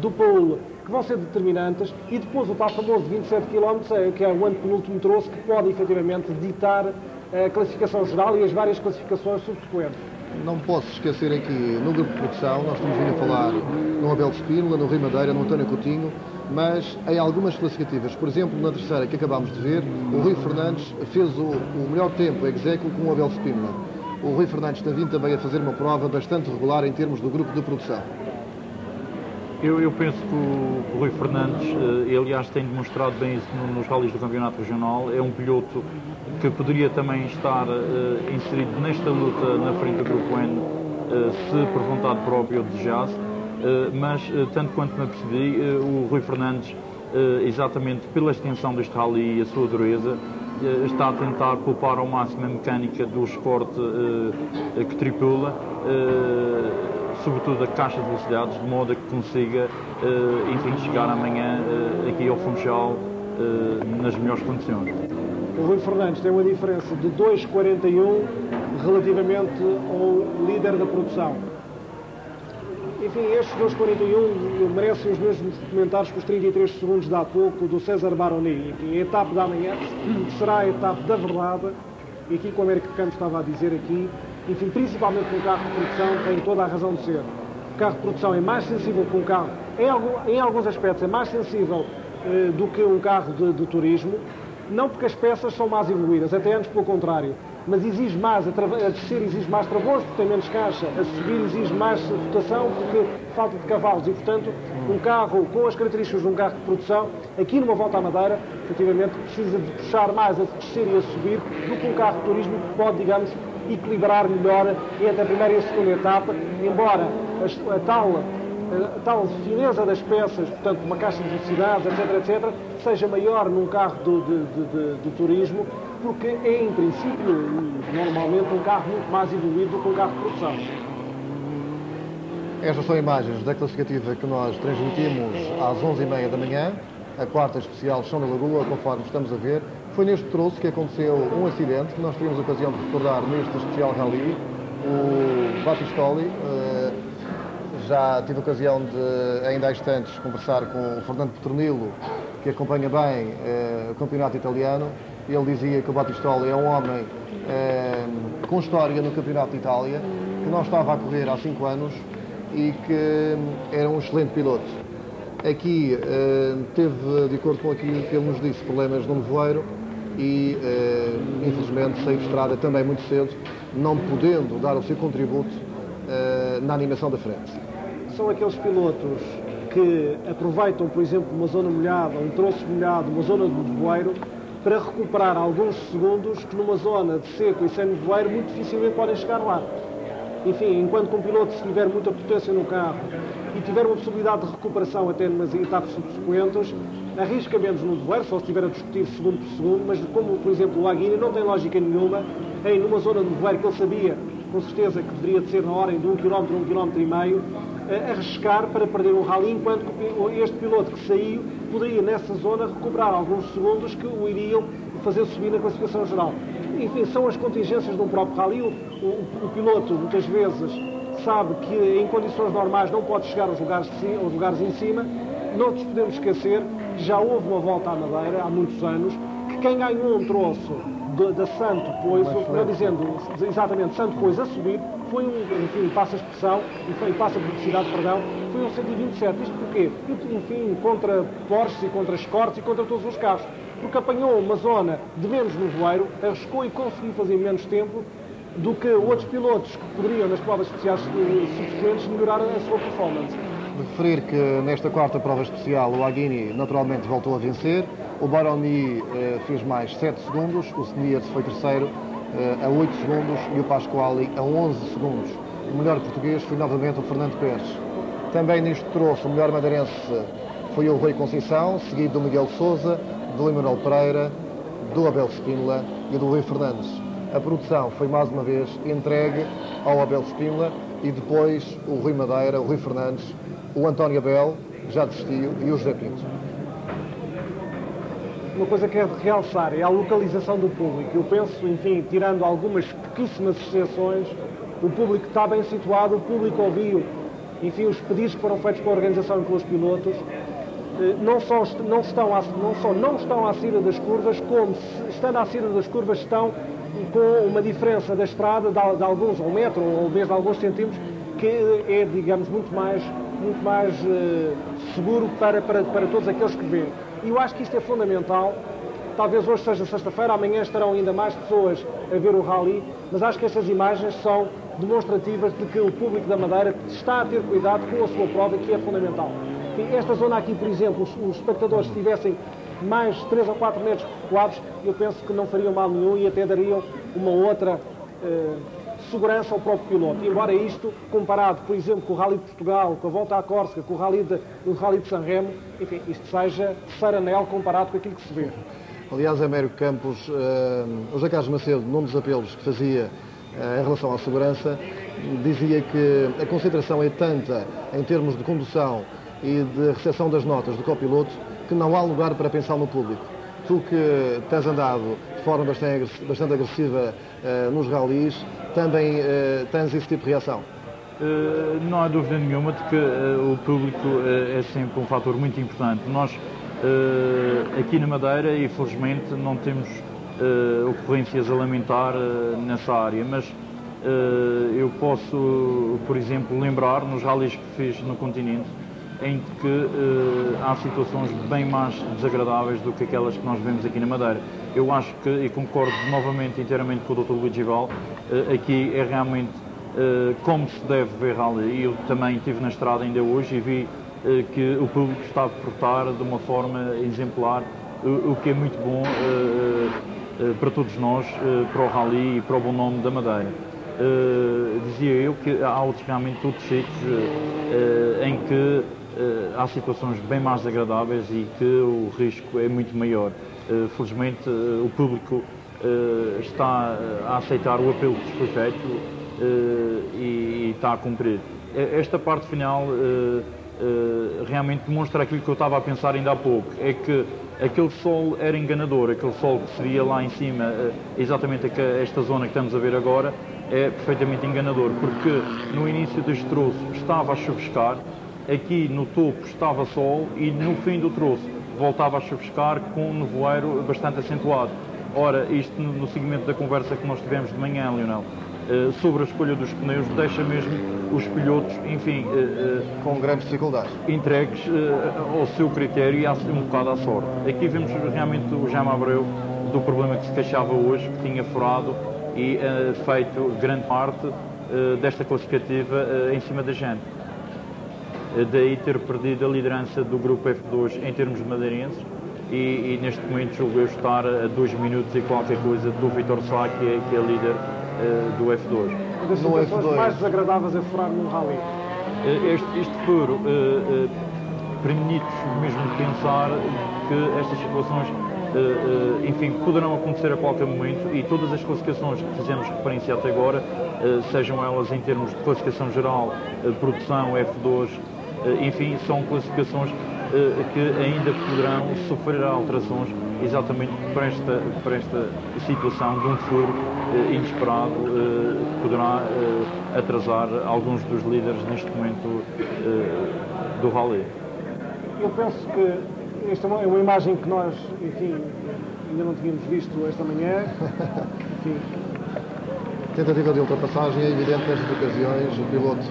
do Paul, que vão ser determinantes, e depois o tal famoso de 27 km, que é o antepenúltimo troço, que pode efetivamente ditar a classificação geral e as várias classificações subsequentes. Não posso esquecer aqui, no grupo de produção, nós estamos vindo a falar no Abel Spínola, no Rui Madeira, no António Coutinho, mas em algumas classificativas, por exemplo, na terceira que acabámos de ver, o Rui Fernandes fez o melhor tempo ex-aequo com o Abel Spínola. O Rui Fernandes tem vindo também a fazer uma prova bastante regular em termos do grupo de produção. Eu penso que o Rui Fernandes, ele, aliás, tem demonstrado bem isso nos rallies do Campeonato Regional. É um piloto que poderia também estar inserido nesta luta na frente do Grupo N, se por vontade própria o desejasse, mas, tanto quanto me apercebi, o Rui Fernandes, exatamente pela extensão deste rally e a sua dureza, está a tentar poupar ao máximo a mecânica do esporte que tripula, sobretudo a caixa de velocidades, de modo a que consiga, enfim, chegar amanhã aqui ao Funchal nas melhores condições. O Rui Fernandes tem uma diferença de 2,41 relativamente ao líder da produção. Enfim, estes 2,41 merecem os mesmos comentários que os 33 segundos de há pouco do César Baroni. Enfim, a etapa da manhã será a etapa da verdade, e aqui como o Américo Campos estava a dizer aqui, enfim, principalmente com o carro de produção, tem toda a razão de ser. O carro de produção é mais sensível que um carro, em alguns aspectos é mais sensível do que um carro de turismo, não porque as peças são mais evoluídas, até antes pelo contrário, mas exige mais, a descer exige mais travões porque tem menos caixa, a subir exige mais rotação porque falta de cavalos e, portanto, um carro com as características de um carro de produção, aqui numa volta à Madeira, efetivamente precisa de puxar mais a descer e a subir do que um carro de turismo que pode, digamos, equilibrar melhor entre a primeira e a segunda etapa, embora a tal fineza das peças, portanto, uma caixa de velocidades, etc., seja maior num carro de turismo, porque é, em princípio, normalmente um carro muito mais evoluído do que um carro de produção. Estas são imagens da classificativa que nós transmitimos às 11h30 da manhã, a quarta especial Chão da Lagoa, conforme estamos a ver. Foi neste troço que aconteceu um acidente que nós tivemos a ocasião de recordar neste especial rally. O Battistoli, já tive a ocasião de, ainda há instantes, conversar com o Fernando Petronilo, que acompanha bem o campeonato italiano. Ele dizia que o Battistoli é um homem com história no campeonato de Itália, que não estava a correr há 5 anos e que era um excelente piloto. Aqui teve, de acordo com aquilo que ele nos disse, problemas no nevoeiro e, infelizmente, saiu de estrada também muito cedo, não podendo dar o seu contributo na animação da frente. São aqueles pilotos que aproveitam, por exemplo, uma zona molhada, um troço molhado, uma zona de nevoeiro, para recuperar alguns segundos que numa zona de seco e sem nevoeiro muito dificilmente podem chegar lá. Enfim, enquanto que um piloto, se tiver muita potência no carro e tiver uma possibilidade de recuperação até nas etapas subsequentes, arrisca menos no nevoeiro, só se estiver a discutir segundo por segundo, mas como, por exemplo, o Aguirre não tem lógica nenhuma em, numa zona de nevoeiro que ele sabia, com certeza, que deveria de ser na ordem de 1 km, 1,5 km, arriscar para perder um rally, enquanto que este piloto que saiu poderia, nessa zona, recuperar alguns segundos que o iriam fazer subir na classificação geral. Enfim, são as contingências de um próprio rally. O piloto, muitas vezes, sabe que em condições normais não pode chegar aos lugares em cima. Não nos podemos esquecer que já houve uma volta à Madeira, há muitos anos, que quem ganhou um troço da Santo Pois, não dizendo exatamente Santo Pois a subir, foi enfim, passa a expressão, e passa a publicidade, perdão, foi um 127. Isto porquê? Enfim, contra Porsche e contra Escort e contra todos os carros. Porque apanhou uma zona de menos nevoeiro, arriscou e conseguiu fazer em menos tempo do que outros pilotos que poderiam, nas provas especiais subsequentes, melhorar a sua performance. Referir que nesta quarta prova especial o Aguini naturalmente voltou a vencer, o Baroni fez mais 7 segundos, o Seniors foi terceiro a 8 segundos e o Pasquali a 11 segundos. O melhor português foi novamente o Fernando Pérez. Também nisto trouxe o melhor madeirense foi o Rui Conceição, seguido do Miguel Sousa, do Emanuel Pereira, do Abel Spínola e do Rui Fernandes. A produção foi mais uma vez entregue ao Abel Spínola e depois o Rui Madeira, o Rui Fernandes, o António Abel, já desistiu, e o José Pinto. Uma coisa que é de realçar é a localização do público. Eu penso, enfim, tirando algumas pouquíssimas exceções, o público está bem situado, o público ouviu enfim, os pedidos que foram feitos pela organização e pelos pilotos não só não estão à saída das curvas, como estando à saída das curvas estão com uma diferença da estrada de alguns, ou metro, ou mesmo de alguns centímetros, que é, digamos, muito mais seguro para todos aqueles que vêem. E eu acho que isto é fundamental. Talvez hoje seja sexta-feira, amanhã estarão ainda mais pessoas a ver o Rally, mas acho que estas imagens são demonstrativas de que o público da Madeira está a ter cuidado com a sua prova, que é fundamental. E esta zona aqui, por exemplo, os espectadores, se tivessem mais 3 ou 4 metros recuados, eu penso que não fariam mal nenhum e até dariam uma outra segurança ao próprio piloto. E embora isto, comparado, por exemplo, com o Rally de Portugal, com a Volta à Córcega, com o Rally de Sanremo, enfim, isto seja terceiro anel comparado com aquilo que se vê. Aliás, Américo Campos, o José Carlos Macedo, num dos apelos que fazia em relação à segurança, dizia que a concentração é tanta em termos de condução e de recepção das notas do copiloto que não há lugar para pensar no público. Tu que tens andado de forma bastante agressiva nos ralis, também tens esse tipo de reação? Não há dúvida nenhuma de que o público é sempre um fator muito importante. Nós, aqui na Madeira, infelizmente, não temos ocorrências a lamentar nessa área, mas eu posso, por exemplo, lembrar nos ralis que fiz no continente, em que há situações bem mais desagradáveis do que aquelas que nós vemos aqui na Madeira. Eu acho que, e concordo novamente inteiramente com o Dr. Luís Gival, aqui é realmente como se deve ver rally. Eu também estive na estrada ainda hoje e vi que o público está a portar de uma forma exemplar, o que é muito bom para todos nós, para o rally e para o bom nome da Madeira. Dizia eu que há outros realmente outros sítios em que há situações bem mais desagradáveis e que o risco é muito maior. Felizmente o público está a aceitar o apelo que foi feito e está a cumprir. Esta parte final realmente demonstra aquilo que eu estava a pensar ainda há pouco, é que aquele sol era enganador, aquele sol que se via lá em cima, exatamente esta zona que estamos a ver agora, é perfeitamente enganador, porque no início deste troço estava a chuviscar, aqui no topo estava sol e no fim do troço voltava a chuviscar com um nevoeiro bastante acentuado. Ora, isto no seguimento da conversa que nós tivemos de manhã, Leonel, sobre a escolha dos pneus, deixa mesmo os pilotos, enfim, com grandes dificuldades, entregues ao seu critério e um bocado à sorte. Aqui vemos realmente o Jaime Abreu do problema que se queixava hoje, que tinha furado e feito grande parte desta classificativa em cima da gente. Daí ter perdido a liderança do grupo F2 em termos de madeirenses e neste momento julgo eu estar a 2 minutos e qualquer coisa do Vitor Sá, que é líder do F2. Uma das situações mais desagradáveis a furar num rally. Este furo permite-nos mesmo pensar que estas situações enfim, poderão acontecer a qualquer momento e todas as classificações que fizemos referência até agora, sejam elas em termos de classificação geral, produção, F2, enfim, são classificações que ainda poderão sofrer alterações exatamente por esta situação de um furo inesperado que poderá atrasar alguns dos líderes neste momento do rally. Eu penso que esta é uma imagem que nós, enfim, ainda não tínhamos visto esta manhã. Enfim. Tentativa de ultrapassagem, é evidente nestas ocasiões, o piloto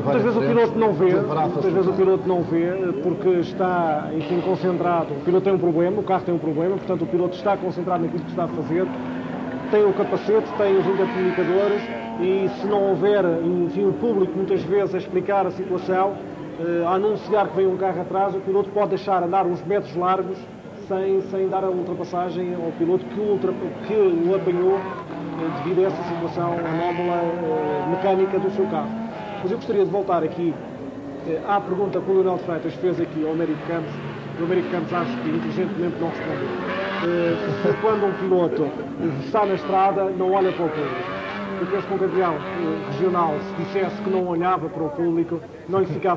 vai muitas vezes o piloto não vê, porque está, enfim, concentrado. O piloto tem um problema, o carro tem um problema, portanto o piloto está concentrado naquilo que está a fazer, tem o capacete, tem os intercomunicadores e se não houver, enfim, o público muitas vezes a explicar a situação, a anunciar que vem um carro atrás, o piloto pode deixar andar uns metros largos sem dar a ultrapassagem ao piloto que o apanhou devido a essa situação anómala mecânica do seu carro. Mas eu gostaria de voltar aqui à pergunta que o Leonel de Freitas fez aqui ao Américo Campos. O Américo Campos acho que inteligentemente não respondeu. Quando um piloto está na estrada, não olha para o público. Eu penso que um campeão regional, se dissesse que não olhava para o público, não lhe ficava